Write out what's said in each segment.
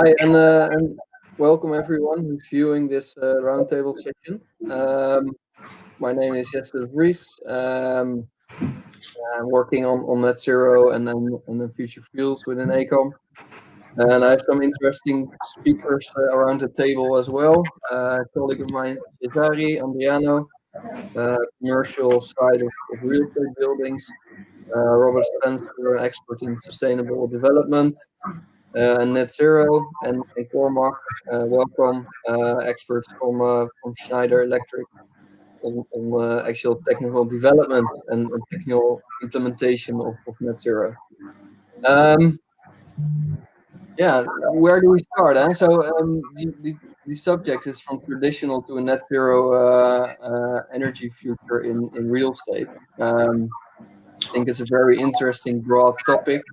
Hi, and welcome everyone who's viewing this roundtable session. My name is Jesse de Vries. I'm working on net zero and then future fuels within AECOM. And I have some interesting speakers around the table as well. A colleague of mine, Cesari, Andriano, commercial side of real estate buildings. Robert Spencer, an expert in sustainable development. Net zero, and Cormac, welcome, experts from Schneider Electric on actual technical development and technical implementation of net zero. Yeah, where do we start? So the subject is from traditional to a net zero energy future in real estate. I think it's a very interesting broad topic.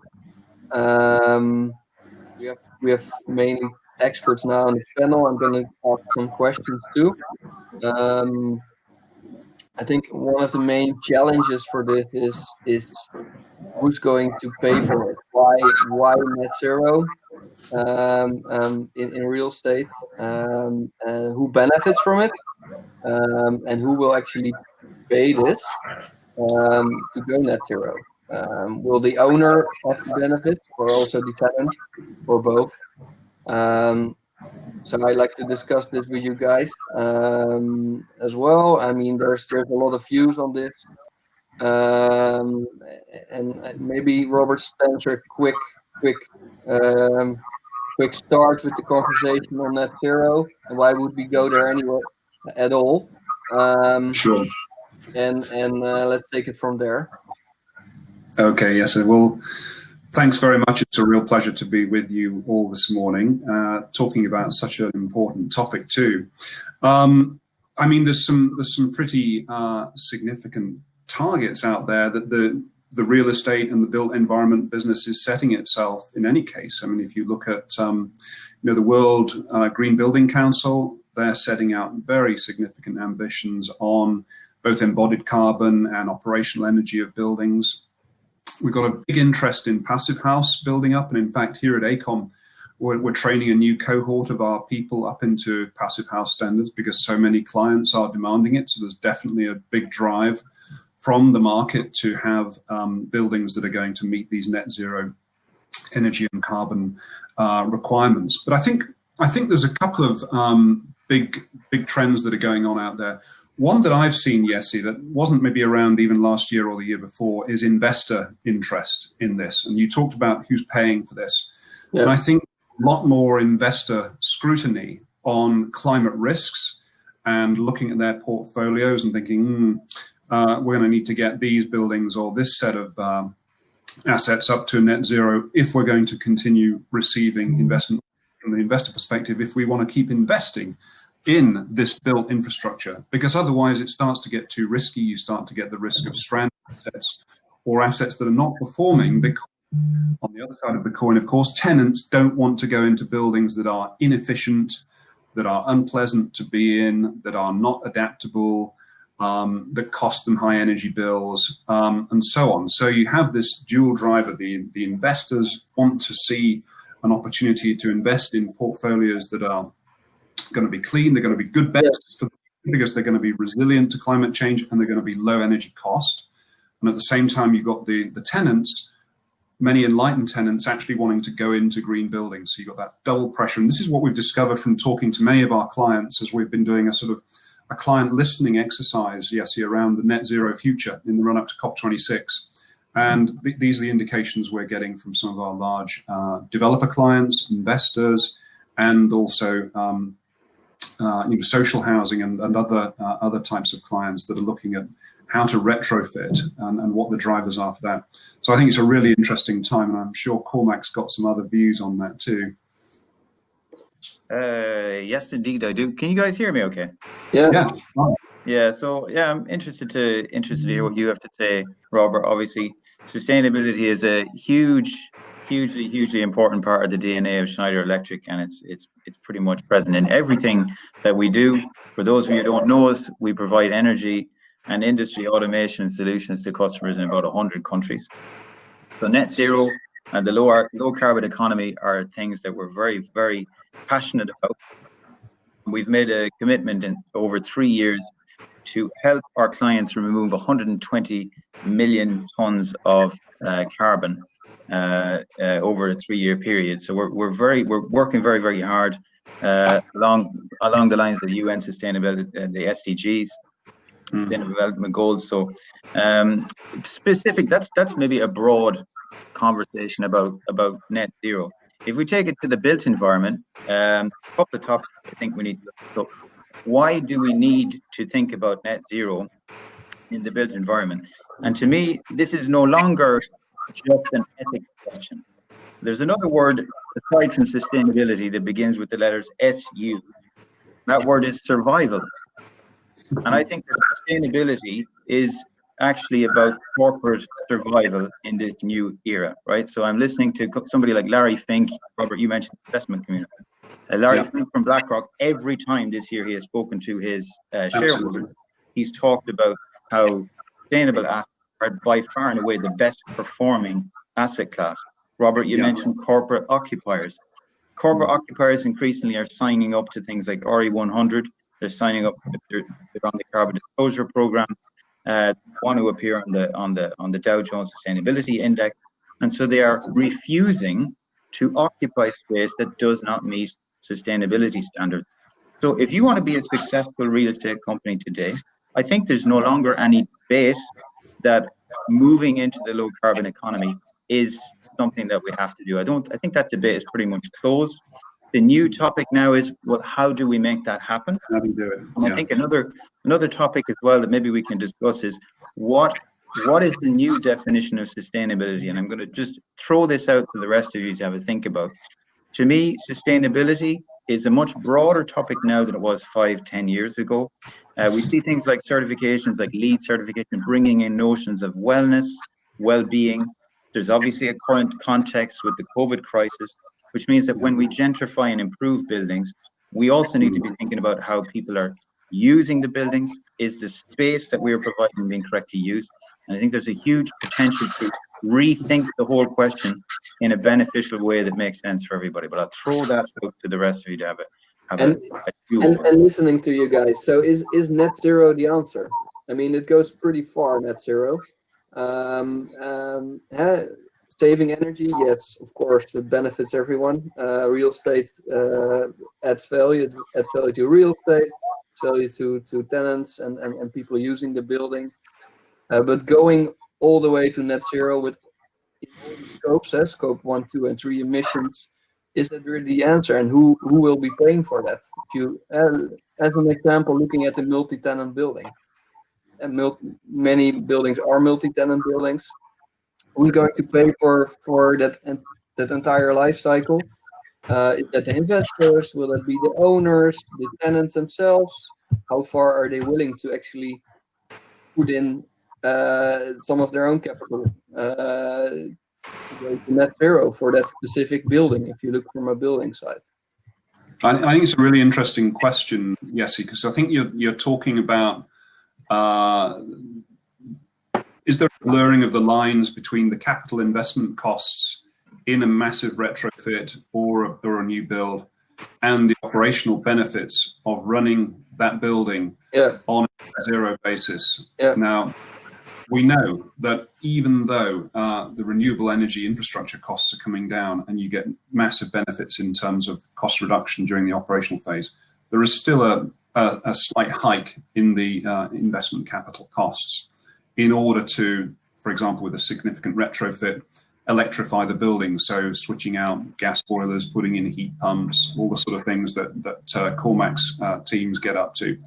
We have mainly experts now on the panel. I'm going to ask some questions too. I think one of the main challenges for this is who's going to pay for it? Why net zero in real estate? Who benefits from it? And who will actually pay this to go net zero? Will the owner have the benefit, or also the tenant, or both? So I'd like to discuss this with you guys as well. I mean, there's a lot of views on this, and maybe Robert Spencer, quick start with the conversation on net zero and why would we go there anyway at all? Sure. And let's take it from there. Okay, yes, well, thanks very much. It's a real pleasure to be with you all this morning, talking about such an important topic too. I mean, there's some pretty significant targets out there that the real estate and the built environment business is setting itself in any case. I mean, if you look at the World Green Building Council, they're setting out very significant ambitions on both embodied carbon and operational energy of buildings. We've got a big interest in passive house building up, and in fact here at AECOM we're training a new cohort of our people up into passive house standards because so many clients are demanding it. So there's definitely a big drive from the market to have buildings that are going to meet these net zero energy and carbon requirements. But I think there's a couple of big trends that are going on out there. One that I've seen, Jesse, that wasn't maybe around even last year or the year before, is investor interest in this. And you talked about who's paying for this. Yeah. And I think a lot more investor scrutiny on climate risks and looking at their portfolios and thinking, we're going to need to get these buildings or this set of assets up to net zero if we're going to continue receiving investment from the investor perspective, if we want to keep investing in this built infrastructure, because otherwise it starts to get too risky. You start to get the risk of stranded assets or assets that are not performing. Because on the other side of the coin, of course, tenants don't want to go into buildings that are inefficient, that are unpleasant to be in, that are not adaptable, that cost them high energy bills, and so on. So you have this dual driver. The investors want to see an opportunity to invest in portfolios that are going to be clean, they're going to be good bets for because they're going to be resilient to climate change and they're going to be low energy cost. And at the same time, you've got the tenants, many enlightened tenants actually wanting to go into green buildings. So you've got that double pressure. And this is what we've discovered from talking to many of our clients as we've been doing a sort of a client listening exercise, Jesse, around the net zero future in the run up to COP26. And these are the indications we're getting from some of our large developer clients, investors, and also social housing and other types of clients that are looking at how to retrofit and what the drivers are for that. So I think it's a really interesting time, and I'm sure Cormac's got some other views on that too. Yes, indeed, I do. Can you guys hear me okay? Yeah. Yeah, so yeah, I'm interested to hear what you have to say, Robert. Obviously, sustainability is a hugely important part of the DNA of Schneider Electric, and it's pretty much present in everything that we do. For those of you who don't know us, we provide energy and industry automation solutions to customers in about 100 countries. So net zero And the low carbon economy are things that we're very, very passionate about. We've made a commitment in over 3 years to help our clients remove 120 million tons of carbon over a 3-year period. So we're working very, very hard along the lines of the UN sustainability, the SDGs, Sustainable Development Goals. So specific, that's maybe a broad conversation about net zero. If we take it to the built environment, a couple of topics I think we need to look at. So why do we need to think about net zero in the built environment? And to me, this is no longer just an ethics question. There's another word aside from sustainability that begins with the letters SU. That word is survival. And I think that sustainability is actually about corporate survival in this new era, right? So I'm listening to somebody like Larry Fink. Robert, you mentioned investment community. Larry Fink from BlackRock, every time this year he has spoken to his shareholders, he's talked about how sustainable assets are by far and away the best performing asset class. Robert, you mentioned corporate occupiers. Corporate occupiers increasingly are signing up to things like RE100. They're signing up. They're on the carbon disclosure program. Want to appear on the Dow Jones Sustainability Index, and so they are refusing to occupy space that does not meet sustainability standards. So if you want to be a successful real estate company today, I think there's no longer any debate that moving into the low carbon economy is something that we have to do. I think that debate is pretty much closed. The new topic now is, well, how do we make that happen? How do you do it? And I think another topic as well that maybe we can discuss is what is the new definition of sustainability? And I'm going to just throw this out to the rest of you to have a think about. To me, sustainability is a much broader topic now than it was 5-10 years ago. We see things like certifications, like LEED certification, bringing in notions of wellness, well-being. There's obviously a current context with the COVID crisis, which means that when we gentrify and improve buildings, we also need to be thinking about how people are using the buildings. Is the space that we are providing being correctly used? And I think there's a huge potential to rethink the whole question in a beneficial way that makes sense for everybody. But I'll throw that out to the rest of you to have a and listening to you guys. So is net zero the answer? I mean, it goes pretty far, net zero. Saving energy, yes, of course, it benefits everyone. Real estate adds value to real estate, value to tenants and people using the building. But going all the way to net zero with scopes, scope 1, 2, and 3 emissions, is that really the answer? And who will be paying for that? If you, as an example, looking at the multi-tenant building, and many buildings are multi-tenant buildings. Who's going to pay for that entire life cycle? Is that the investors? Will it be the owners, the tenants themselves? How far are they willing to actually put in some of their own capital to go to net zero for that specific building, if you look from a building side? I think it's a really interesting question, Jesse, because I think you're talking about is there a blurring of the lines between the capital investment costs in a massive retrofit or a new build and the operational benefits of running that building on a zero basis? Now, we know that even though the renewable energy infrastructure costs are coming down and you get massive benefits in terms of cost reduction during the operational phase, there is still a slight hike in the investment capital costs in order to, for example, with a significant retrofit, electrify the building. So switching out gas boilers, putting in heat pumps, all the sort of things that Cormac's teams get up to.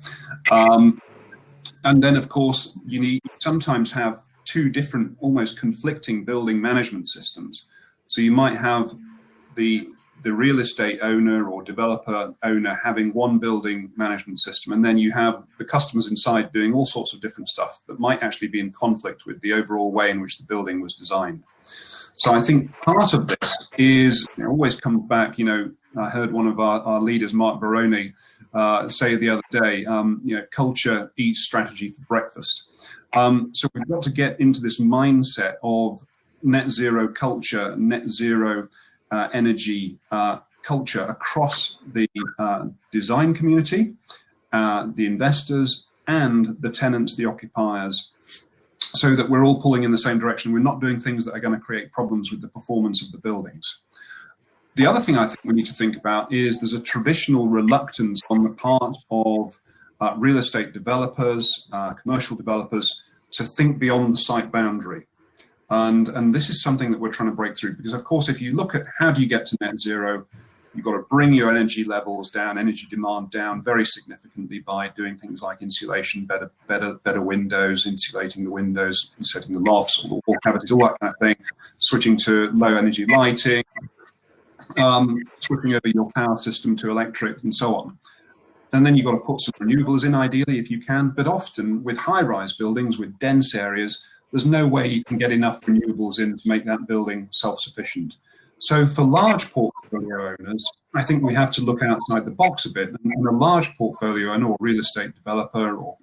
And then, of course, you sometimes have two different, almost conflicting building management systems. So you might have the real estate owner or developer owner having one building management system, and then you have the customers inside doing all sorts of different stuff that might actually be in conflict with the overall way in which the building was designed. So I think part of this is, it always comes back, I heard one of our leaders, Mark Baroni, say the other day, culture eats strategy for breakfast. So we've got to get into this mindset of net zero culture, net zero energy culture across the design community, the investors, and the tenants, the occupiers, so that we're all pulling in the same direction. We're not doing things that are going to create problems with the performance of the buildings. The other thing I think we need to think about is there's a traditional reluctance on the part of real estate developers, commercial developers, to think beyond the site boundary. And this is something that we're trying to break through, because of course, if you look at how do you get to net zero, you've got to bring your energy levels down, energy demand down very significantly by doing things like insulation, better windows, insulating the windows, setting the lofts, all the wall cavities, all that kind of thing, switching to low energy lighting, switching over your power system to electric, and so on. And then you've got to put some renewables in, ideally, if you can. But often with high-rise buildings, with dense areas, there's no way you can get enough renewables in to make that building self-sufficient. So for large portfolio owners, I think we have to look outside the box a bit. And a large portfolio owner or real estate developer or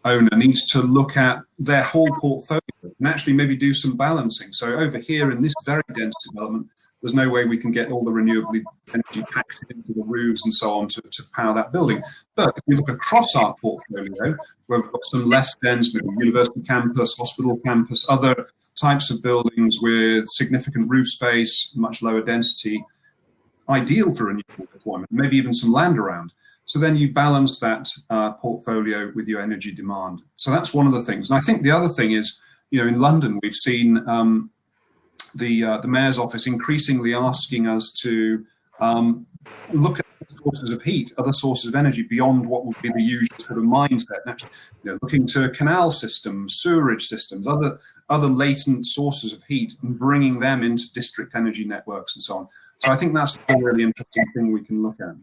owner needs to look at their whole portfolio and actually maybe do some balancing. So over here in this very dense development, there's no way we can get all the renewable energy packed into the roofs and so on to power that building. But if we look across our portfolio, where we've got some less dense, maybe university campus, hospital campus, other types of buildings with significant roof space, much lower density, ideal for renewable deployment, maybe even some land around. So then you balance that portfolio with your energy demand. So that's one of the things. And I think the other thing is, in London, we've seen the Mayor's office increasingly asking us to look at sources of heat, other sources of energy beyond what would be the usual sort of mindset. And actually, looking to canal systems, sewerage systems, other latent sources of heat, and bringing them into district energy networks and so on. So I think that's a really interesting thing we can look at.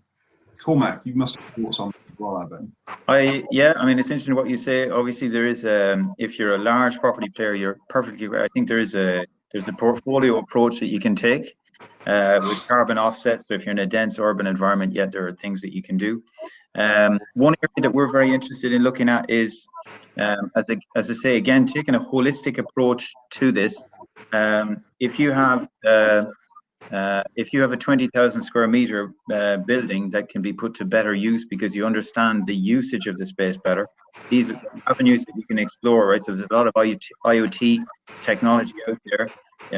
Cormac, you must have thoughts on this as well, I bet. Yeah, I mean, it's interesting what you say. Obviously, there is if you're a large property player, you're perfectly right. I think there's a portfolio approach that you can take with carbon offsets. So if you're in a dense urban environment, yet there are things that you can do. One area that we're very interested in looking at is, as I say, again, taking a holistic approach to this. If you have a 20,000 square meter building that can be put to better use because you understand the usage of the space better, these are avenues that you can explore, right? So there's a lot of IoT technology out there.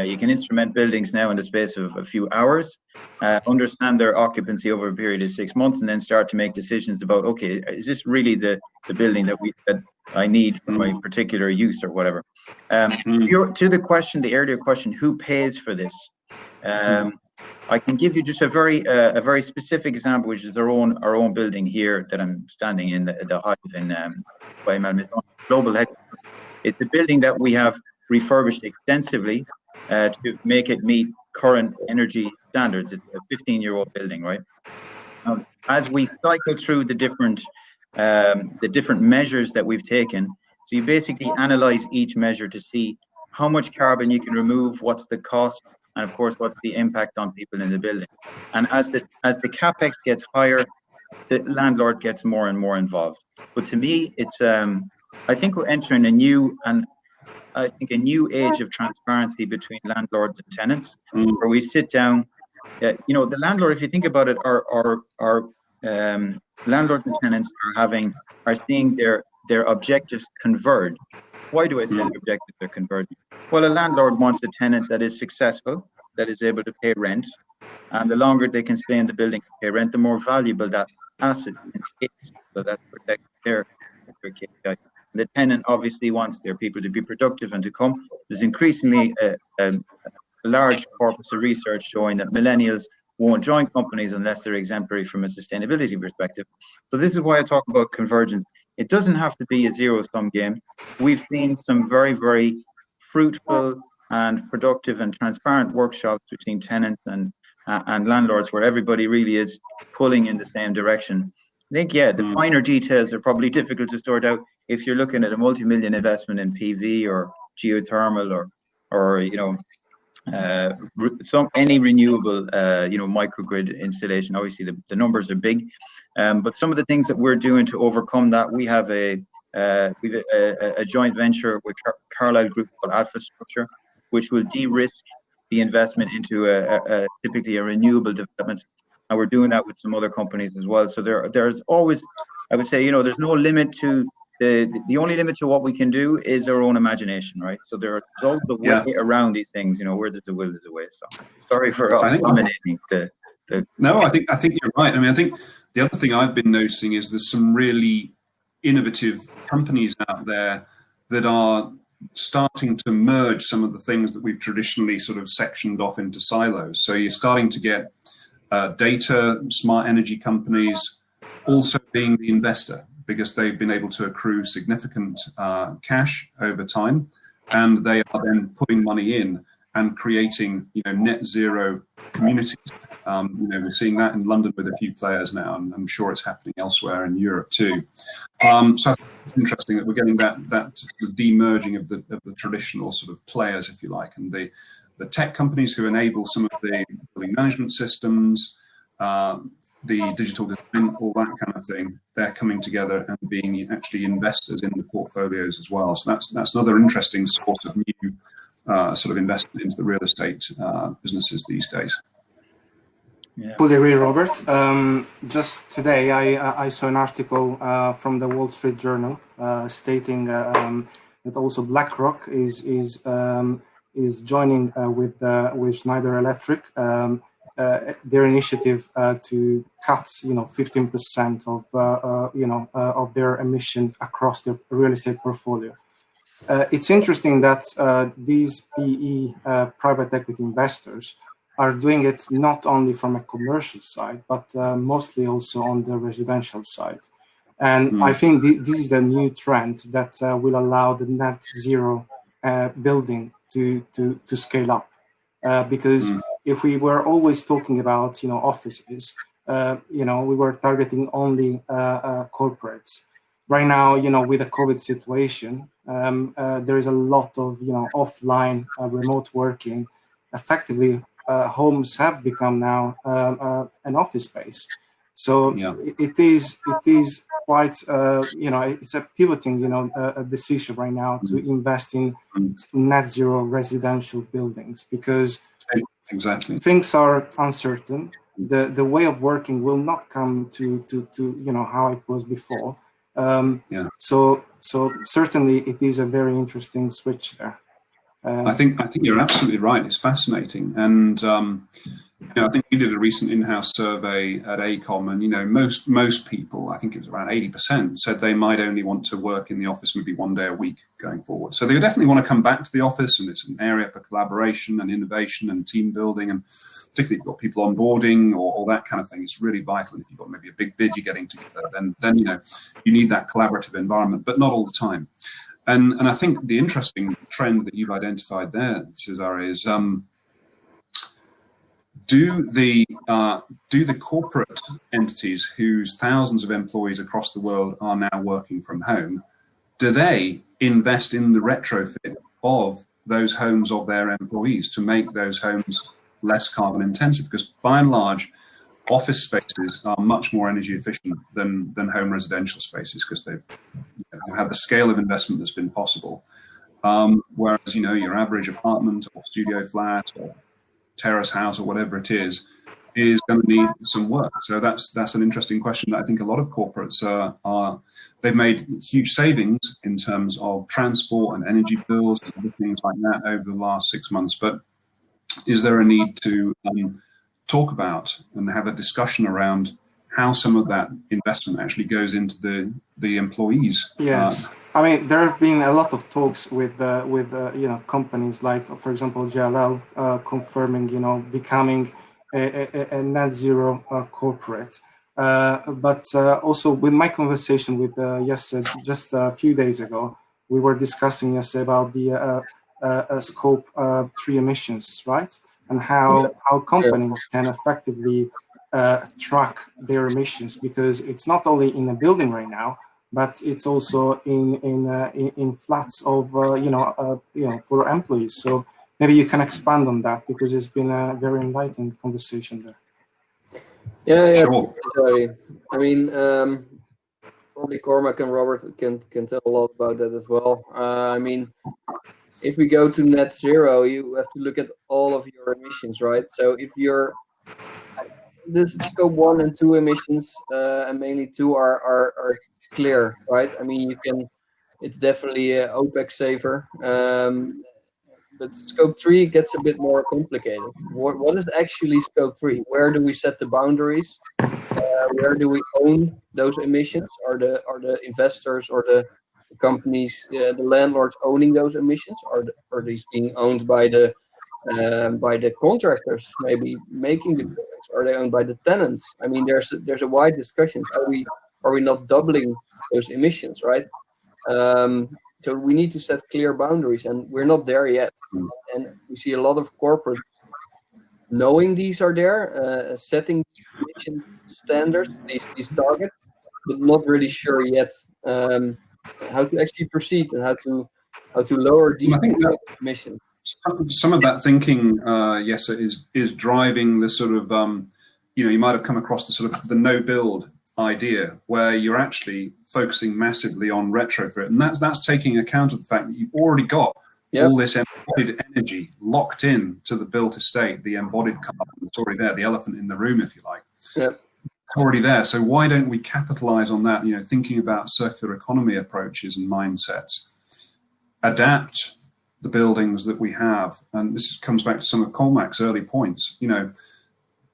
You can instrument buildings now in the space of a few hours, understand their occupancy over a period of 6 months, and then start to make decisions about, okay, is this really the building that I need for my particular use or whatever? To the question, the earlier question, who pays for this? I can give you just a very specific example, which is our own building here that I'm standing in, the Hive in by Malmaison Global Headquarters. It's a building that we have refurbished extensively to make it meet current energy standards. It's a 15-year-old building, right? As we cycle through the different measures that we've taken, so you basically analyze each measure to see how much carbon you can remove, what's the cost, and of course, what's the impact on people in the building. And as the capex gets higher, the landlord gets more and more involved. But to me, it's I think we're entering a new age of transparency between landlords and tenants, where we sit down. The landlord, if you think about it, our landlords and tenants are seeing their objectives converge. Why do I say the objectives are converging? Well, a landlord wants a tenant that is successful, that is able to pay rent, and the longer they can stay in the building to pay rent, the more valuable that asset is. So that protects their KPI. The tenant obviously wants their people to be productive and to come. There's increasingly a large corpus of research showing that millennials won't join companies unless they're exemplary from a sustainability perspective. So this is why I talk about convergence. It doesn't have to be a zero-sum game. We've seen some very, very fruitful and productive and transparent workshops between tenants and landlords, where everybody really is pulling in the same direction. I think, the finer details are probably difficult to sort out if you're looking at a multi-million investment in PV or geothermal or any renewable microgrid installation. Obviously the numbers are big, but some of the things that we're doing to overcome that, we have a with a joint venture with Carlyle Group called Alpha Structure, which will de-risk the investment into typically a renewable development. And we're doing that with some other companies as well. So there's always, I would say, there's no limit to the only limit to what we can do is our own imagination, right? So there's always a way around these things, where there's a will, there's a way. So sorry for dominating the. No, I think you're right. I mean, I think the other thing I've been noticing is there's some really innovative companies out there that are starting to merge some of the things that we've traditionally sort of sectioned off into silos. So you're starting to get data, smart energy companies also being the investor, because they've been able to accrue significant cash over time, and they are then putting money in and creating, net zero communities. We're seeing that in London with a few players now, and I'm sure it's happening elsewhere in Europe too. So I think it's interesting that we're getting that demerging of the traditional sort of players, if you like, and the tech companies who enable some of the building management systems, the digital design, all that kind of thing. They're coming together and being actually investors in the portfolios as well. So that's another interesting source of new sort of investment into the real estate businesses these days. Yeah. Fully agree, Robert. Just today, I saw an article from the Wall Street Journal stating that also BlackRock is joining with Schneider Electric their initiative to cut 15% of their emission across their real estate portfolio. It's interesting that these PE private equity investors are doing it not only from a commercial side, but mostly also on the residential side. And I think this is the new trend that will allow the net zero building to scale up. Because if we were always talking about, offices, we were targeting only corporates. Right now, with the COVID situation, there is a lot of, offline remote working. Effectively, homes have become now an office space. So it is quite, it's a pivoting, a decision right now to invest in net zero residential buildings, because things are uncertain. The way of working will not come to how it was before. So certainly it is a very interesting switch there. I think you're absolutely right. It's fascinating, and I think we did a recent in-house survey at AECOM, and most people, I think it was around 80%, said they might only want to work in the office maybe one day a week going forward. So they definitely want to come back to the office, and it's an area for collaboration and innovation and team building, and particularly if you've got people onboarding or that kind of thing, it's really vital. And if you've got maybe a big bid you're getting together, then you need that collaborative environment, but not all the time. And I think the interesting trend that you've identified there, Cesare, is do the corporate entities whose thousands of employees across the world are now working from home, do they invest in the retrofit of those homes of their employees to make those homes less carbon intensive? Because by and large, office spaces are much more energy efficient than home residential spaces, because they've had the scale of investment that's been possible. Whereas, your average apartment or studio flat or terrace house or whatever it is going to need some work. So that's an interesting question that I think a lot of corporates they've made huge savings in terms of transport and energy bills and other things like that over the last 6 months. But is there a need to talk about and have a discussion around how some of that investment actually goes into the employees? Yes. I mean, there have been a lot of talks with companies like, for example, JLL confirming, becoming a net zero corporate. But also with my conversation with Jesse just a few days ago, we were discussing about the scope 3 emissions, right? And how companies can effectively track their emissions, because it's not only in a building right now, but it's also in flats of for employees. So maybe you can expand on that, because it's been a very enlightening conversation there. Yeah. Sure. I mean, probably Cormac and Robert can tell a lot about that as well. I mean, if we go to net zero, you have to look at all of your emissions, right? So if you're this scope 1 and 2 emissions, and mainly 2 are clear, right? I mean, it's definitely a OPEX saver. But scope 3 gets a bit more complicated. What is actually scope 3? Where do we set the boundaries? Where do we own those emissions? Are the investors or the companies, the landlords owning those emissions? Are these being owned by the contractors, maybe making the buildings? Are they owned by the tenants? I mean, there's a wide discussion. Are we not doubling those emissions, right? So we need to set clear boundaries, and we're not there yet. And we see a lot of corporates knowing these are there, setting emission standards, these targets, but not really sure yet how to actually proceed and how to lower these emissions. Some of that thinking, yes, is driving the sort of, you might have come across the sort of the no build idea, where you're actually focusing massively on retrofit, and that's taking account of the fact that you've already got all this embodied energy locked in to the built estate, the embodied carbon that's already there, the elephant in the room, if you like. It's already there. So why don't we capitalize on that? Thinking about circular economy approaches and mindsets, adapt the buildings that we have, and this comes back to some of Cormac's early points.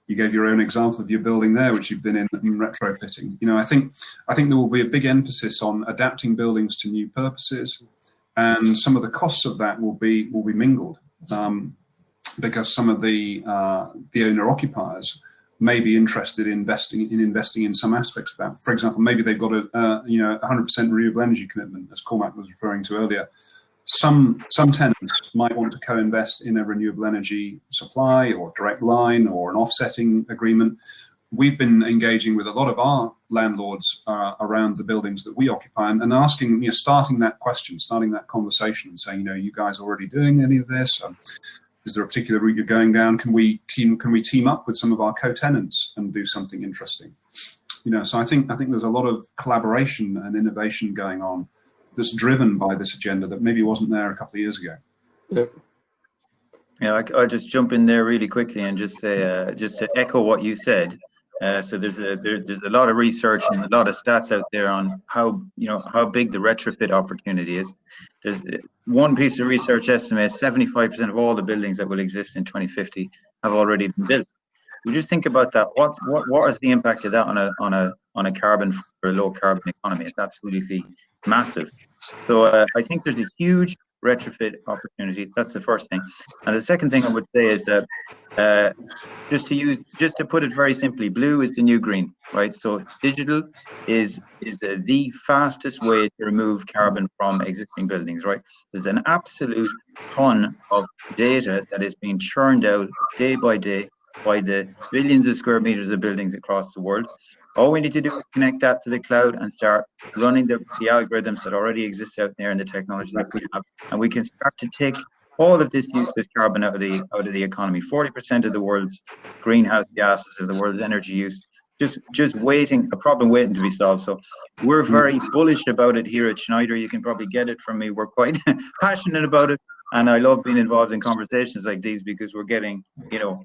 You gave your own example of your building there, which you've been in retrofitting. I think there will be a big emphasis on adapting buildings to new purposes, and some of the costs of that will be mingled, because some of the owner occupiers may be interested in investing in some aspects of that. For example, maybe they've got a 100% renewable energy commitment, as Cormac was referring to earlier. Some tenants might want to co-invest in a renewable energy supply or direct line or an offsetting agreement. We've been engaging with a lot of our landlords around the buildings that we occupy, and asking, starting that conversation and saying, you guys already doing any of this? Is there a particular route you're going down? Can we team up with some of our co-tenants and do something interesting? So I think there's a lot of collaboration and innovation going on that's driven by this agenda that maybe wasn't there a couple of years ago. Yeah, I'll just jump in there really quickly and just say, just to echo what you said. So there's a lot of research and a lot of stats out there on how big the retrofit opportunity is. There's one piece of research estimates 75% of all the buildings that will exist in 2050 have already been built. We just think about that. What is the impact of that on a carbon or low carbon economy? It's absolutely massive. So I think there's a huge retrofit opportunity. That's the first thing. And the second thing I would say is that just to put it very simply, blue is the new green, right? So digital is the fastest way to remove carbon from existing buildings, right? There's an absolute ton of data that is being churned out day by day by the billions of square meters of buildings across the world. All we need to do is connect that to the cloud and start running the algorithms that already exist out there and the technology that we have, and we can start to take all of this useless carbon out of the economy. 40% of the world's greenhouse gases, of the world's energy use, just a problem waiting to be solved. So we're very bullish about it here at Schneider. You can probably get it from me. We're quite passionate about it. And I love being involved in conversations like these, because we're getting,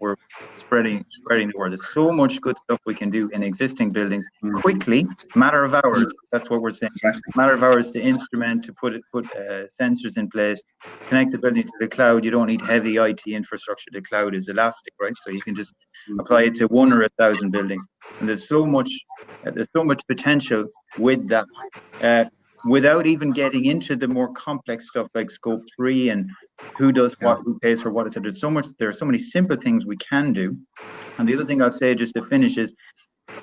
we're spreading the word. There's so much good stuff we can do in existing buildings quickly, matter of hours. That's what we're saying. Matter of hours to instrument, to put sensors in place, connect the building to the cloud. You don't need heavy IT infrastructure. The cloud is elastic, right? So you can just apply it to 1 or 1,000 buildings. And there's so much potential with that. Without even getting into the more complex stuff like scope 3 and who does what, who pays for what, etc. There are so many simple things we can do. And the other thing I'll say, just to finish, is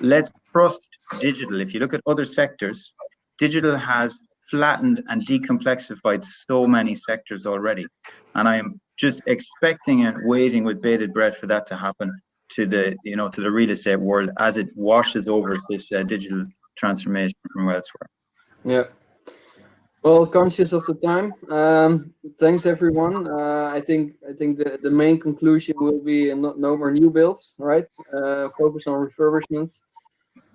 let's trust digital. If you look at other sectors, digital has flattened and decomplexified so many sectors already. And I am just expecting and waiting with bated breath for that to happen to the real estate world as it washes over this digital transformation from elsewhere. Yeah. Well, conscious of the time, thanks everyone. I think the main conclusion will be no more new builds, right? Focus on refurbishments.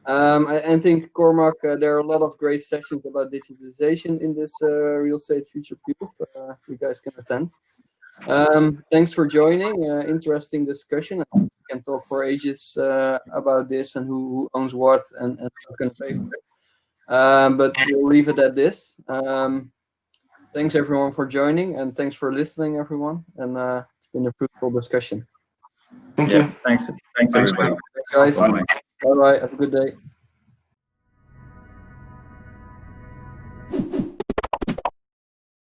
I think, Cormac, there are a lot of great sessions about digitization in this Real Estate Futureproof. You guys can attend. Thanks for joining. Interesting discussion. We can talk for ages about this and who owns what and who's going to pay for it. But we'll leave it at this. Thanks everyone for joining, and thanks for listening, everyone. And it's been a fruitful discussion. Thank you. Thanks everybody. Guys. Bye. Bye bye. Have a good day.